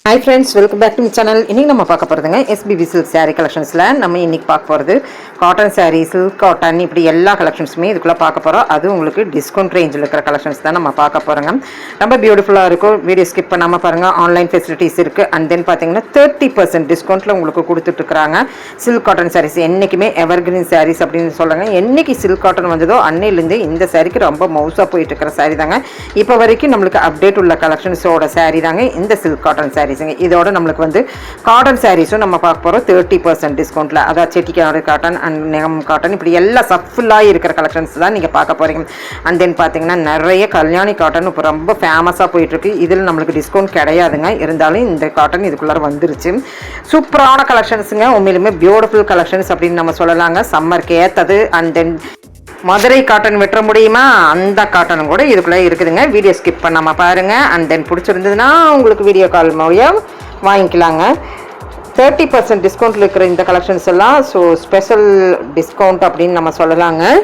Hi friends, welcome back to my channel. இன்னைக்கு நம்ம பார்க்க போறதுங்க SBB silk saree collectionsல நம்ம இன்னைக்கு பார்க்க போறது காட்டன் saree, silk cotton இப்படி எல்லா கலெக்ஷன்ஸுமே இதுக்குள்ள பார்க்க போறோம். அது உங்களுக்கு டிஸ்கவுண்ட் ரேஞ்சில் இருக்கிற கலெக்ஷன்ஸ் தான் நம்ம பார்க்க போறோங்க. ரொம்ப பியூட்டிஃபுல்லா இருக்கும். வீடியோ ஸ்கிப் பண்ணாம பாருங்க. ஆன்லைன் ஃபெசிலிட்டிஸ் இருக்கு. அண்ட் தென் பாத்தீங்கன்னா 30% டிஸ்கவுண்ட்ல உங்களுக்கு கொடுத்துட்டு இருக்காங்க. சில்க் காட்டன் sarees என்னைக்குமே எவர்கிரீன் sarees அப்படின்னு சொல்றாங்க. என்னைக்கு சில்க் காட்டன் வந்ததோ அன்னையிலிருந்து இந்த சாரிக்கு ரொம்ப மவுசா போயிட்டு இருக்கிற saree தாங்க. இப்போ வரைக்கும் நம்மளுக்கு அப்டேட் உள்ள கலெக்ஷன்ஸோட saree தாங்க இந்த சில்க் காட்டன் saree. இதோட நம்மளுக்கு வந்து காட்டன் சாரீஸும் நம்ம பார்க்க போகிறோம் 30% டிஸ்கவுண்ட்டில். அதாவது செட்டிக்காடு காட்டன் அண்ட் நெகம் காட்டன் இப்படி எல்லாம் சஃபுல்லாக இருக்கிற கலெக்ஷன்ஸ் தான் நீங்கள் பார்க்க போகிறீங்க. அண்ட் தென் பார்த்தீங்கன்னா நிறைய கல்யாணி காட்டன் இப்போ ரொம்ப ஃபேமஸாக போயிட்டுருக்கு. இதில் நம்மளுக்கு டிஸ்கவுண்ட் கிடையாதுங்க. இருந்தாலும் இந்த காட்டன் இதுக்குள்ளார வந்துருச்சு. சூப்பரான கலெக்ஷன்ஸுங்க. உண்மையிலுமே பியூட்டிஃபுல் கலெக்ஷன்ஸ் அப்படின்னு நம்ம சொல்லலாங்க. சம்மருக்கு ஏற்றது. அண்ட் தென் மதுரை காட்டன் வெட்ட முடியுமா அந்த காட்டனும் கூட இதுக்குள்ளே இருக்குதுங்க. வீடியோ ஸ்கிப் பண்ணாமல் பாருங்கள். அண்ட் தென் பிடிச்சிருந்ததுன்னா உங்களுக்கு வீடியோ கால் மூலம் வாங்கிக்கலாங்க. 30% டிஸ்கவுண்ட்டில் இருக்கிற இந்த கலெக்ஷன்ஸ் எல்லாம் ஸ்பெஷல் டிஸ்கவுண்ட் அப்படின்னு நம்ம சொல்லலாங்க.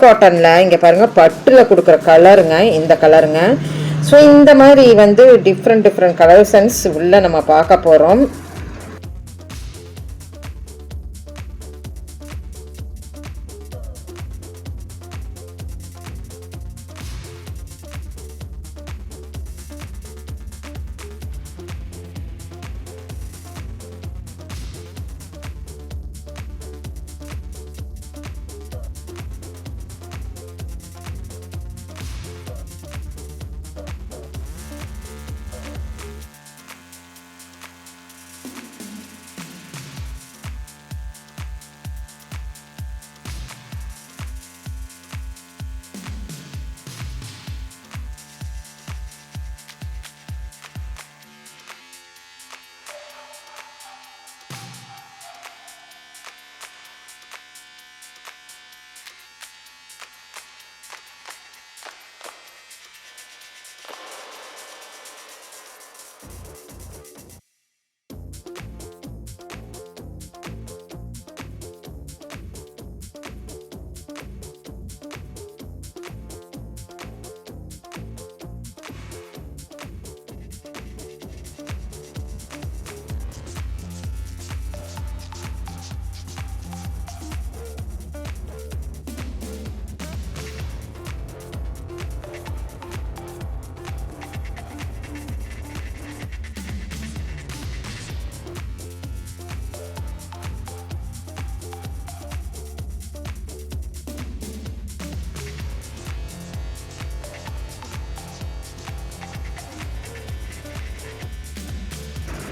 காட்டனில் இங்கே பாருங்கள் பட்டில் கொடுக்குற கலருங்க இந்த கலருங்க. ஸோ இந்த மாதிரி வந்து டிஃப்ரெண்ட் கலர்சன்ஸ் உள்ள நம்ம பார்க்க போகிறோம்.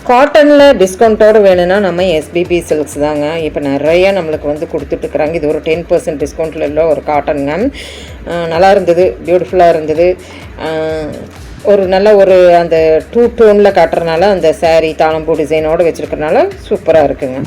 காட்டனில் டிஸ்கவுண்ட்டோடு வேணும்னா நம்ம SBB சில்க்ஸ் தாங்க. இப்போ நிறைய நம்மளுக்கு வந்து கொடுத்துட்ருக்குறாங்க. இது ஒரு 10% டிஸ்கவுண்ட்டில் உள்ள ஒரு காட்டனுங்க. நல்லா இருந்தது, பியூட்டிஃபுல்லாக இருந்தது. ஒரு நல்ல ஒரு அந்த 2 டோனில் காட்டுறதுனால அந்த சாரீ தாளம்பூ டிசைனோடு வச்சுருக்கறனால சூப்பராக இருக்குங்க.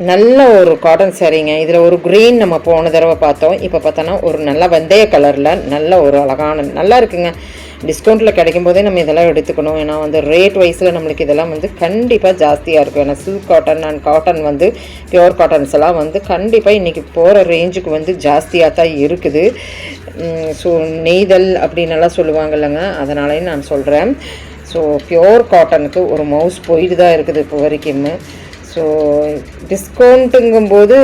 நல்ல ஒரு காட்டன் சாரீங்க. இதில் ஒரு க்ரீன் நம்ம போன தடவை பார்த்தோம். இப்போ பார்த்தோன்னா ஒரு நல்ல வெந்தய கலரில் நல்ல ஒரு அழகான நல்லா இருக்குங்க. டிஸ்கவுண்ட்டில் கிடைக்கும் போதே நம்ம இதெல்லாம் எடுத்துக்கணும். ஏன்னா வந்து ரேட் வைஸில் நம்மளுக்கு இதெல்லாம் வந்து கண்டிப்பாக ஜாஸ்தியாக இருக்கும். ஏன்னா சில்க் காட்டன் அண்ட் காட்டன் வந்து பியோர் காட்டன்ஸ் எல்லாம் வந்து கண்டிப்பாக இன்றைக்கி போகிற ரேஞ்சுக்கு வந்து ஜாஸ்தியாக தான் இருக்குது. ஸோ நெய்தல் அப்படின்னெல்லாம் சொல்லுவாங்க இல்லைங்க, அதனாலேயும் நான் சொல்கிறேன். ஸோ பியோர் காட்டனுக்கு ஒரு மவுஸ் போயிட்டு தான் இருக்குது இப்போ வரைக்கும். ஸோ டிஸ்கவுண்ட்டுங்கும்போது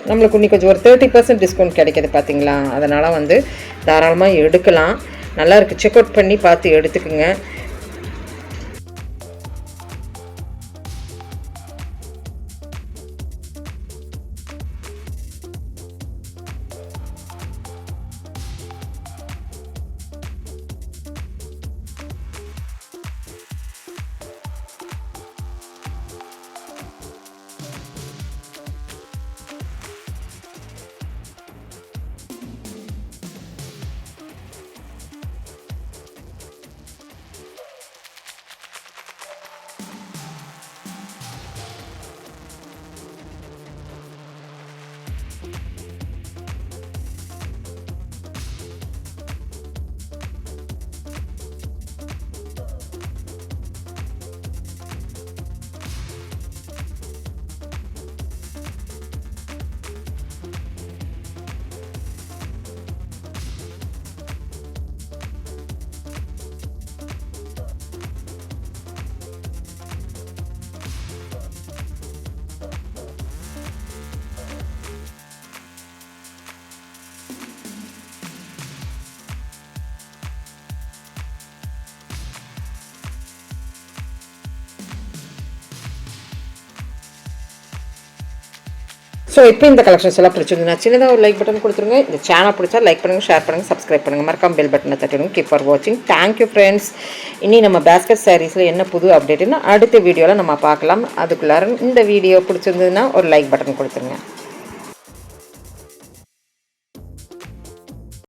நம்மளுக்கு இன்னைக்கு கொஞ்சம் ஒரு 30% டிஸ்கவுண்ட் கிடைக்கிது பார்த்தீங்களா. அதனால் வந்து தாராளமாக எடுக்கலாம். நல்லா இருக்குது, செக் அவுட் பண்ணி பார்த்து எடுத்துக்குங்க. ஸோ இப்போ இந்த கலெக்ஷன்ஸ் எல்லாம் பிடிச்சிருந்தா சின்னதாக ஒரு லைக் பட்டன் கொடுத்துருங்க. இந்த சேனல் பிடிச்சா லைக் பண்ணுங்கள், ஷேர் பண்ணுங்கள், சப்ஸ்கிரைப் பண்ணுங்கள், மறக்காம பெல் பட்டனை தட்டிடுங்க. கீப் ஃபார் வாட்சிங். Thank you friends. இனி நம்ம பேஸ்கெட் சாரீஸில் என்ன புது அப்டேட்டுன்னு அடுத்த வீடியோவில் நம்ம பார்க்கலாம். அதுக்குள்ளார இந்த வீடியோ பிடிச்சிருந்ததுன்னா ஒரு லைக் பட்டன் கொடுத்துருங்க.